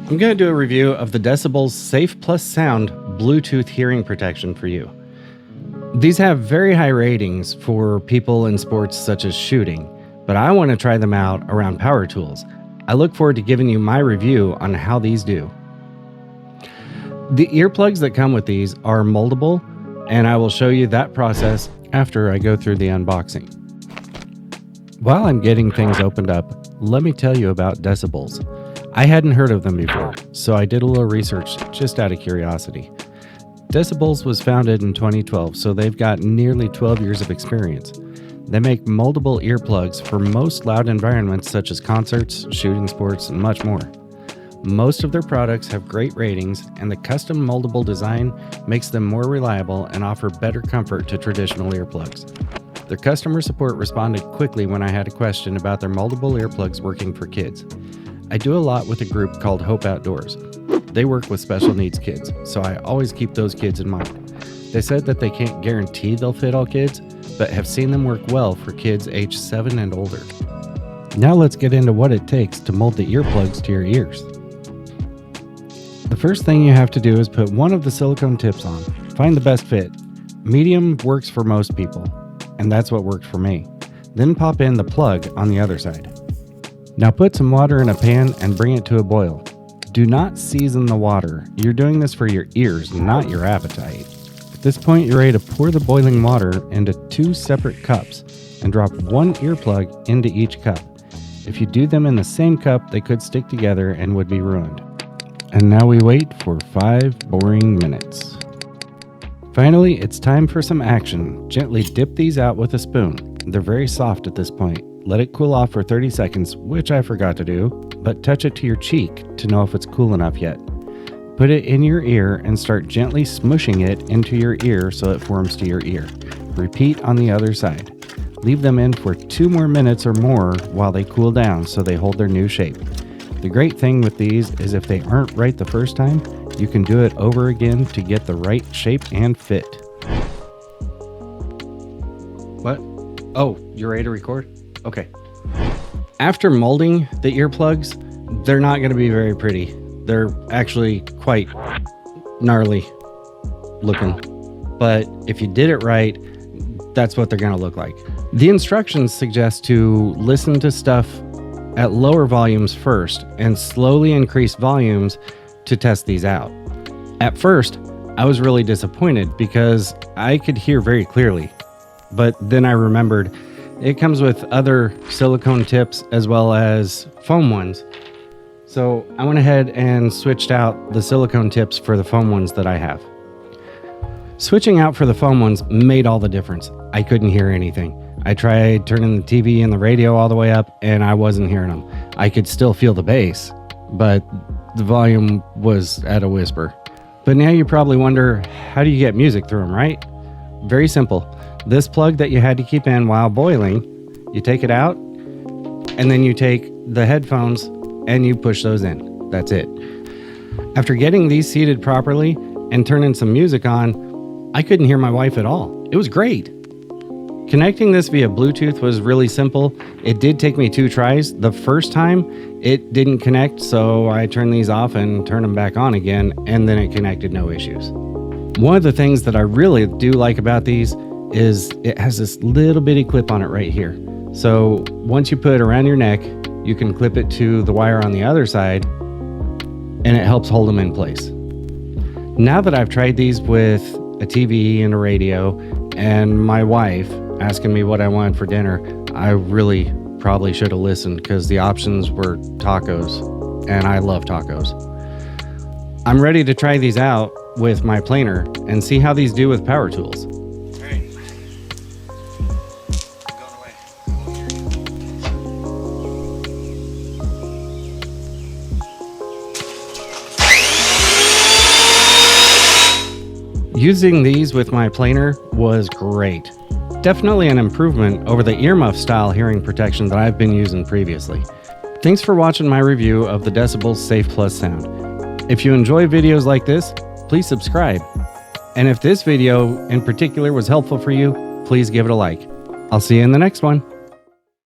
I'm going to do a review of the Decibullz Safe+Sound Bluetooth hearing protection for you. These have very high ratings for people in sports such as shooting, but I want to try them out around power tools. I look forward to giving you my review on how these do. The earplugs that come with these are moldable, and I will show you that process after I go through the unboxing. While I'm getting things opened up, let me tell you about Decibullz. I hadn't heard of them before, so I did a little research just out of curiosity. Decibullz was founded in 2012, so they've got nearly 12 years of experience. They make moldable earplugs for most loud environments such as concerts, shooting sports, and much more. Most of their products have great ratings, and the custom moldable design makes them more reliable and offer better comfort to traditional earplugs. Their customer support responded quickly when I had a question about their moldable earplugs working for kids. I do a lot with a group called Hope Outdoors. They work with special needs kids, so I always keep those kids in mind. They said that they can't guarantee they'll fit all kids, but have seen them work well for kids age 7 and older. Now let's get into what it takes to mold the earplugs to your ears. The first thing you have to do is put one of the silicone tips on. Find the best fit. Medium works for most people, and that's what worked for me. Then pop in the plug on the other side. Now put some water in a pan and bring it to a boil. Do not season the water. You're doing this for your ears, not your appetite. At this point, you're ready to pour the boiling water into 2 separate cups and drop 1 earplug into each cup. If you do them in the same cup, they could stick together and would be ruined. And now we wait for 5 boring minutes. Finally, it's time for some action. Gently dip these out with a spoon. They're very soft at this point. Let it cool off for 30 seconds, which I forgot to do, but touch it to your cheek to know if it's cool enough yet. Put it in your ear and start gently smushing it into your ear so it forms to your ear. Repeat on the other side. Leave them in for 2 more minutes or more while they cool down so they hold their new shape. The great thing with these is if they aren't right the first time, you can do it over again to get the right shape and fit. What? Oh, you're ready to record? Okay. After molding the earplugs, they're not going to be very pretty. They're actually quite gnarly looking. But if you did it right, that's what they're going to look like. The instructions suggest to listen to stuff at lower volumes first and slowly increase volumes to test these out. At first, I was really disappointed because I could hear very clearly. But then I remembered it comes with other silicone tips as well as foam ones. So I went ahead and switched out the silicone tips for the foam ones that I have. Switching out for the foam ones made all the difference. I couldn't hear anything. I tried turning the TV and the radio all the way up and I wasn't hearing them. I could still feel the bass, but the volume was at a whisper. But now you probably wonder, how do you get music through them, right? Very simple. This plug that you had to keep in while boiling, you take it out, and then you take the headphones and you push those in. That's it. After getting these seated properly and turning some music on, I couldn't hear my wife at all. It was great. Connecting this via Bluetooth was really simple. It did take me 2 tries. The first time, it didn't connect, so I turned these off and turned them back on again, and then it connected, no issues. One of the things that I really do like about these is it has this little bitty clip on it right here. So once you put it around your neck, you can clip it to the wire on the other side, and it helps hold them in place. Now that I've tried these with a TV and a radio, and my wife asking me what I wanted for dinner, I really probably should have listened because the options were tacos, and I love tacos. I'm ready to try these out with my planer and see how these do with power tools. Using these with my planer was great. Definitely an improvement over the earmuff style hearing protection that I've been using previously. Thanks for watching my review of the Decibullz Safe+Sound. If you enjoy videos like this, please subscribe. And if this video in particular was helpful for you, please give it a like. I'll see you in the next one.